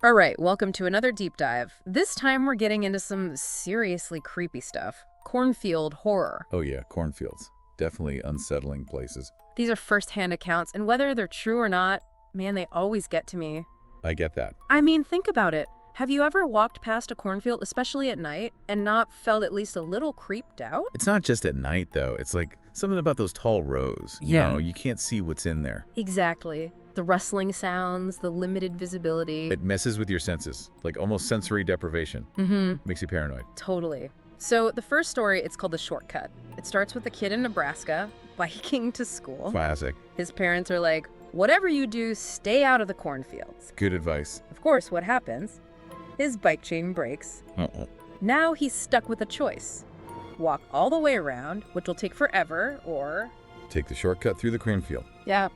All right, welcome to another deep dive. This time we're getting into some seriously creepy stuff. Cornfield horror. Oh yeah, cornfields. Definitely unsettling places. These are first-hand accounts, and whether they're true or not, man, they always get to me. I get that. I mean, think about it. Have you ever walked past a cornfield, especially at night, and not felt at least a little creeped out? It's not just at night though. It's like something about those tall rows. Yeah. You can't see what's in there. Exactly. The rustling sounds, the limited visibility. It messes with your senses, like almost sensory deprivation. Makes you paranoid. Totally. So the first story, it's called The Shortcut. It starts with a kid in Nebraska biking to school. Classic. His parents are like, whatever you do, stay out of the cornfields. Good advice. Of course, what happens? His bike chain breaks. Uh-oh. Now he's stuck with a choice. Walk all the way around, which will take forever, or... Take the shortcut through the cornfield. Yeah.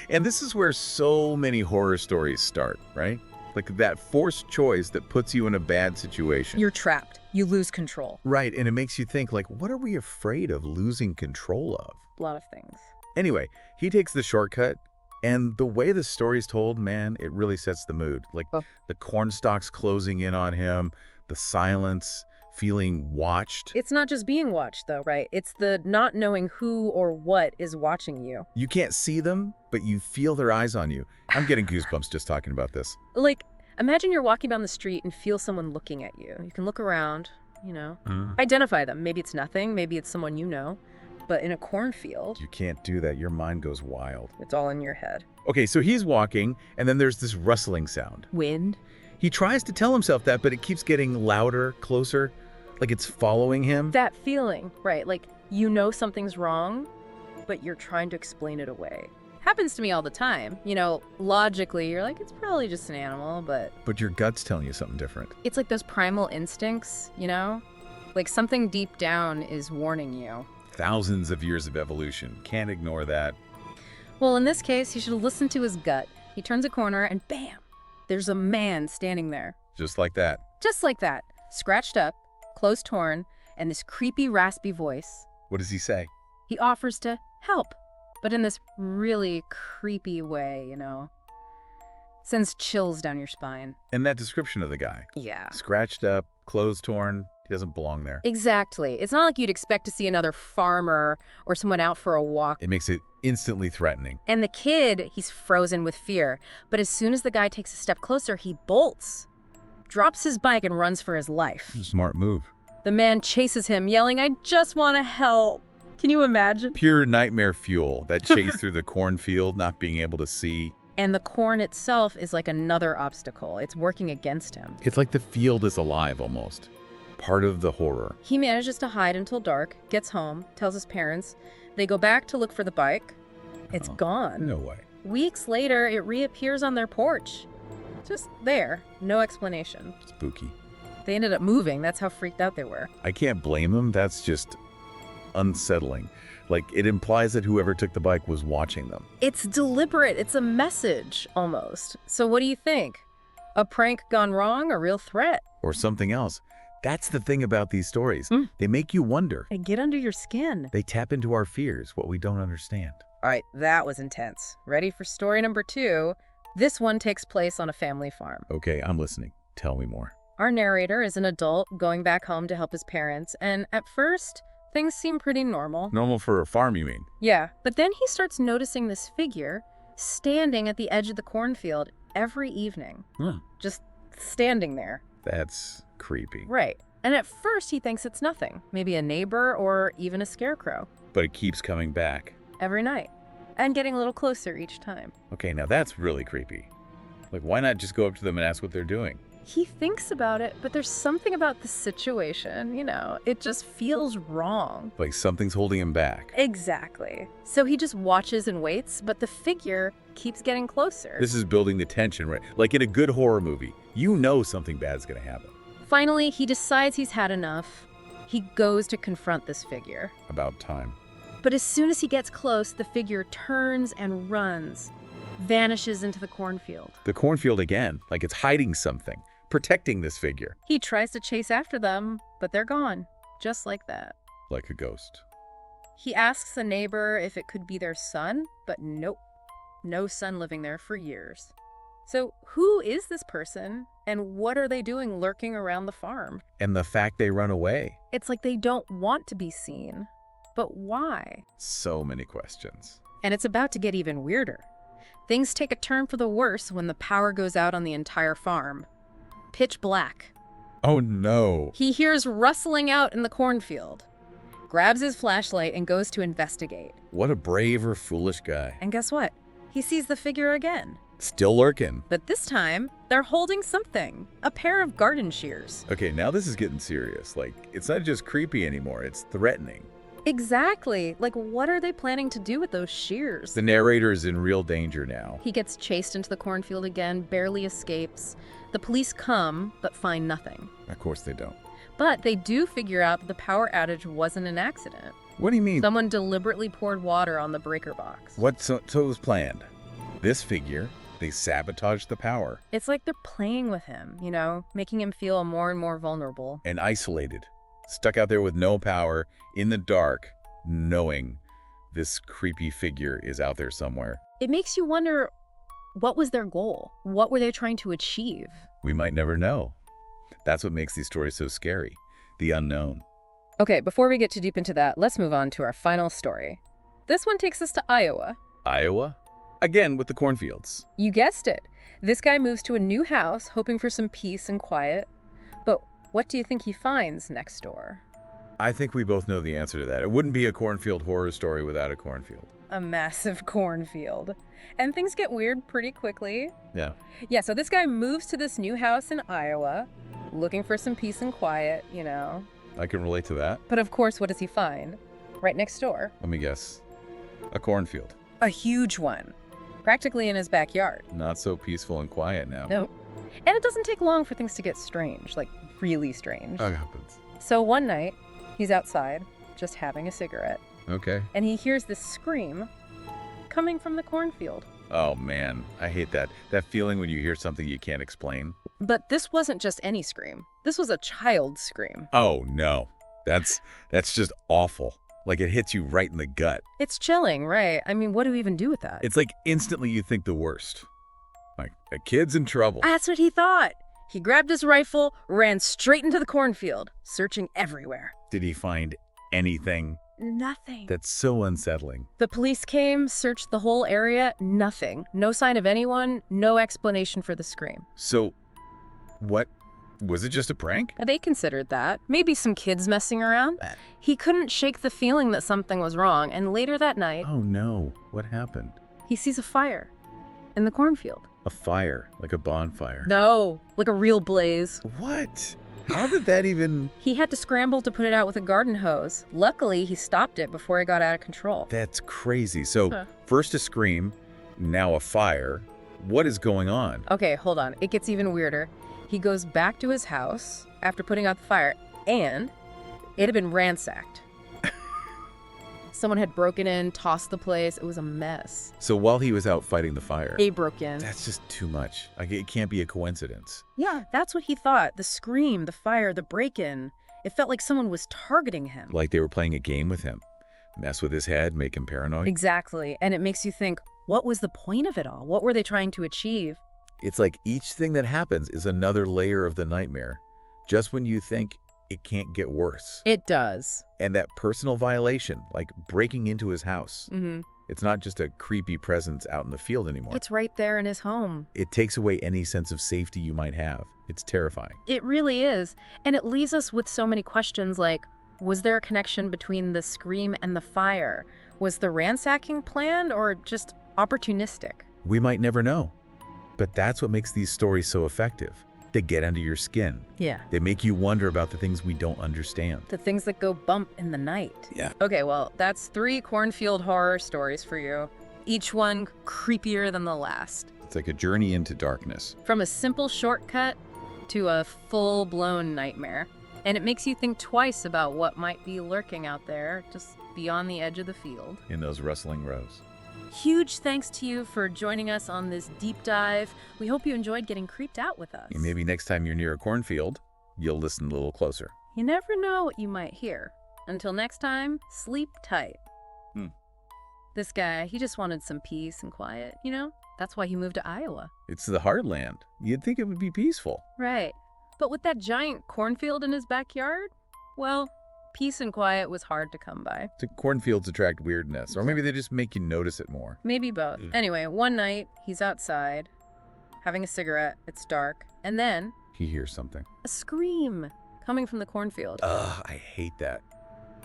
And this is where so many horror stories start, right? Like that forced choice that puts you in a bad situation. You're trapped. You lose control. Right, and it makes you think, like, what are we afraid of losing control of? A lot of things. Anyway, he takes the shortcut, and the way the story's told, man, it really sets the mood. Like, the corn stalks closing in on him, the silence, feeling watched. It's not just being watched, though, right? It's the not knowing who or what is watching you. You can't see them, but you feel their eyes on you. I'm getting goosebumps just talking about this. Like, imagine you're walking down the street and feel someone looking at you. You can look around, identify them. Maybe it's nothing, maybe it's someone you know. But in a cornfield, You can't do that. Your mind goes wild. it's all in your head. Okay, so he's walking, and then there's this rustling sound. Wind? He tries to tell himself that, but it keeps getting louder, closer, like it's following him. That feeling, right? Like, you know something's wrong, but you're trying to explain it away. Happens to me all the time. Logically, you're like, it's probably just an animal, but But your gut's telling you something different. it's like those primal instincts, Like something deep down is warning you. Thousands of years of evolution. Can't ignore that. Well, in this case, he should have listened to his gut. He turns a corner and bam, there's a man standing there. Just like that. Just like that. Scratched up, clothes torn, and this creepy, raspy voice. What does he say? He offers to help, but in this really creepy way, Sends chills down your spine. And that description of the guy. Yeah. Scratched up, clothes torn. He doesn't belong there. Exactly. It's not like you'd expect to see another farmer or someone out for a walk. It makes it instantly threatening. And the kid, he's frozen with fear. But as soon as the guy takes a step closer, he bolts, drops his bike, and runs for his life. Smart move. The man chases him, yelling, "I just want to help." Can you imagine? Pure nightmare fuel. That chase through the cornfield, not being able to see. And the corn itself is like another obstacle. It's working against him. It's like the field is alive almost. Part of the horror. He manages to hide until dark, gets home, tells his parents. They go back to look for the bike. It's gone. No way. Weeks later, it reappears on their porch. Just there. No explanation. Spooky. They ended up moving. That's how freaked out they were. I can't blame them. That's just unsettling. Like, it implies that whoever took the bike was watching them. It's deliberate. It's a message, almost. So what do you think? A prank gone wrong? A real threat? Or something else. That's the thing about these stories. They make you wonder. And get under your skin. They tap into our fears, what we don't understand. All right, that was intense. Ready for story number 2? This one takes place on a family farm. Okay, I'm listening. Tell me more. Our narrator is an adult going back home to help his parents, and at first, things seem pretty normal. Normal for a farm, you mean? Yeah, but then he starts noticing this figure standing at the edge of the cornfield every evening. Just standing there. That's creepy. Right. And at first he thinks it's nothing. Maybe a neighbor or even a scarecrow. But it keeps coming back. Every night. And getting a little closer each time. Okay, now that's really creepy. Like, why not just go up to them and ask what they're doing? He thinks about it, but there's something about the situation, it just feels wrong. Like something's holding him back. Exactly. So he just watches and waits, but the figure keeps getting closer. This is building the tension, right? Like in a good horror movie, you know something bad's gonna happen. Finally, he decides he's had enough. He goes to confront this figure. About time. But as soon as he gets close, the figure turns and runs, vanishes into the cornfield. The cornfield again, like it's hiding something, protecting this figure. He tries to chase after them, but they're gone, just like that. Like a ghost. He asks a neighbor if it could be their son, but nope. No son living there for years. So who is this person, and what are they doing lurking around the farm? And the fact they run away. It's like they don't want to be seen. But why? So many questions. And it's about to get even weirder. Things take a turn for the worse when the power goes out on the entire farm. Pitch black. Oh no. He hears rustling out in the cornfield, grabs his flashlight, and goes to investigate. What a brave or foolish guy. And guess what? He sees the figure again. Still lurking. But this time, they're holding something. A pair of garden shears. Okay, now this is getting serious. Like, it's not just creepy anymore, it's threatening. Exactly. Like, what are they planning to do with those shears? The narrator is in real danger now. He gets chased into the cornfield again, barely escapes. The police come, but find nothing. Of course they don't. But they do figure out that the power outage wasn't an accident. What do you mean? Someone deliberately poured water on the breaker box. So it was planned. This figure, they sabotaged the power. It's like they're playing with him, you know, making him feel more and more vulnerable. And isolated. Stuck out there with no power, in the dark, knowing this creepy figure is out there somewhere. It makes you wonder, what was their goal? What were they trying to achieve? We might never know. That's what makes these stories so scary. The unknown. Okay, before we get too deep into that, let's move on to our final story. This one takes us to Iowa. Iowa? Again with the cornfields. You guessed it. This guy moves to a new house, hoping for some peace and quiet. But what do you think he finds next door? I think we both know the answer to that. It wouldn't be a cornfield horror story without a cornfield. A massive cornfield. And things get weird pretty quickly. Yeah. Yeah, so this guy moves to this new house in Iowa, looking for some peace and quiet, you know. I can relate to that. But of course, what does he find? Right next door. Let me guess. A cornfield. A huge one. Practically in his backyard. Not so peaceful and quiet now. No. And it doesn't take long for things to get strange, like really strange. That happens. So one night, he's outside, just having a cigarette, Okay. and he hears this scream coming from the cornfield. Oh man, I hate that. That feeling when you hear something you can't explain. But this wasn't just any scream. This was a child's scream. Oh no. That's just awful. Like it hits you right in the gut. It's chilling, right? I mean, what do we even do with that? It's like instantly you think the worst. Like a kid's in trouble. That's what he thought. He grabbed his rifle, ran straight into the cornfield, searching everywhere. Did he find anything? Nothing. That's so unsettling. The police came, searched the whole area, nothing. No sign of anyone, no explanation for the scream. So, what? Was it just a prank? They considered that. Maybe some kids messing around. He couldn't shake the feeling that something was wrong, and later that night, Oh no, what happened? he sees a fire in the cornfield. A fire, like a bonfire. No, like a real blaze. What? How did that even... He had to scramble to put it out with a garden hose. Luckily, he stopped it before it got out of control. That's crazy. So, Huh. first a scream, now a fire. What is going on? Okay, hold on. It gets even weirder. He goes back to his house after putting out the fire, and it had been ransacked. Someone had broken in, tossed the place. It was a mess. So while he was out fighting the fire, They broke in. that's just too much. Like, it can't be a coincidence. Yeah, that's what he thought. The scream, the fire, the break-in. It felt like someone was targeting him. Like they were playing a game with him. Mess with his head, make him paranoid. Exactly. And it makes you think, what was the point of it all? What were they trying to achieve? It's like each thing that happens is another layer of the nightmare, just when you think it can't get worse. It does. And that personal violation, like breaking into his house, Mm-hmm. it's not just a creepy presence out in the field anymore. It's right there in his home. It takes away any sense of safety you might have. It's terrifying. It really is. And it leaves us with so many questions like, was there a connection between the scream and the fire? Was the ransacking planned or just opportunistic? We might never know. But that's what makes these stories so effective. They get under your skin. Yeah. They make you wonder about the things we don't understand. The things that go bump in the night. Yeah. Okay, well, that's 3 cornfield horror stories for you. Each one creepier than the last. It's like a journey into darkness. From a simple shortcut to a full-blown nightmare. And it makes you think twice about what might be lurking out there, just beyond the edge of the field. In those rustling rows. Huge thanks to you for joining us on this deep dive. We hope you enjoyed getting creeped out with us. And maybe next time you're near a cornfield, you'll listen a little closer. You never know what you might hear. Until next time, sleep tight. Hmm. This guy, he just wanted some peace and quiet, you know? That's why he moved to Iowa. It's the heartland. You'd think it would be peaceful. Right. But with that giant cornfield in his backyard, well, peace and quiet was hard to come by. So cornfields attract weirdness, or maybe they just make you notice it more. Maybe both. Anyway, one night, he's outside, having a cigarette. It's dark. And then He hears something. a scream coming from the cornfield. Ugh, I hate that.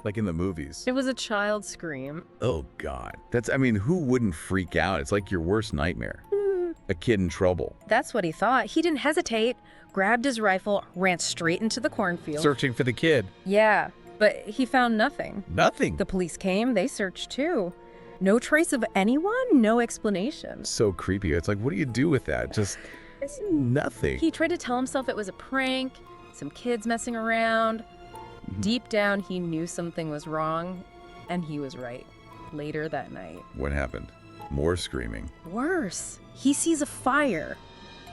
Like in the movies. It was a child's scream. Oh, God. Who wouldn't freak out? It's like your worst nightmare. A kid in trouble. That's what he thought. He didn't hesitate, grabbed his rifle, ran straight into the cornfield. Searching for the kid. Yeah, but he found nothing. Nothing. The police came, they searched too. No trace of anyone, no explanation. So creepy. It's like, what do you do with that? Just nothing. He tried to tell himself it was a prank, some kids messing around. Deep down, he knew something was wrong, and he was right. Later that night. What happened? More screaming. Worse, he sees a fire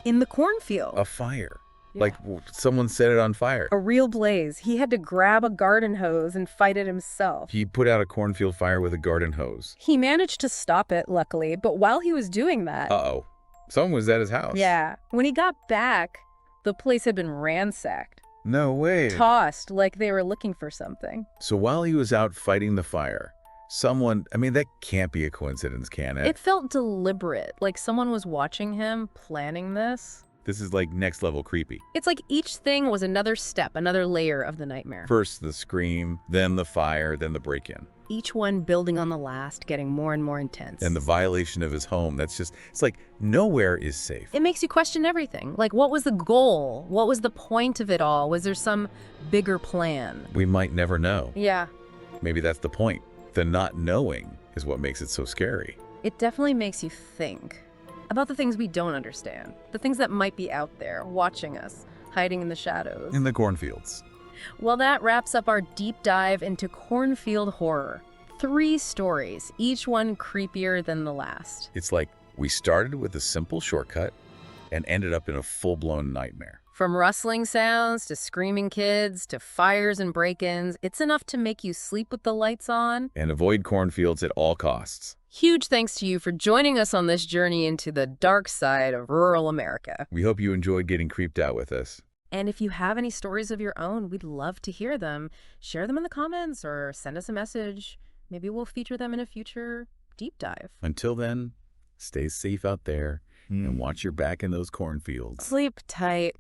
in the cornfield. A fire. Yeah. Like someone set it on fire. A real blaze. He had to grab a garden hose and fight it himself. He put out a cornfield fire with a garden hose. He managed to stop it, luckily, but while he was doing that... Uh-oh. Someone was at his house. Yeah. When he got back, the place had been ransacked. No way. Tossed like they were looking for something. So while he was out fighting the fire, that can't be a coincidence, can it? It felt deliberate, like someone was watching him, planning this. This is like next level creepy. It's like each thing was another step, another layer of the nightmare. First the scream, then the fire, then the break-in. Each one building on the last, getting more and more intense. And the violation of his home. It's like nowhere is safe. It makes you question everything. Like, what was the goal? What was the point of it all? Was there some bigger plan? We might never know. Yeah. Maybe that's the point. The not knowing is what makes it so scary. It definitely makes you think about the things we don't understand, the things that might be out there, watching us, hiding in the shadows. In the cornfields. Well, that wraps up our deep dive into cornfield horror. 3 stories, each one creepier than the last. It's like we started with a simple shortcut and ended up in a full-blown nightmare. From rustling sounds to screaming kids to fires and break-ins, it's enough to make you sleep with the lights on. And avoid cornfields at all costs. Huge thanks to you for joining us on this journey into the dark side of rural America. We hope you enjoyed getting creeped out with us. And if you have any stories of your own, we'd love to hear them. Share them in the comments or send us a message. Maybe we'll feature them in a future deep dive. Until then, stay safe out there and watch your back in those cornfields. Sleep tight.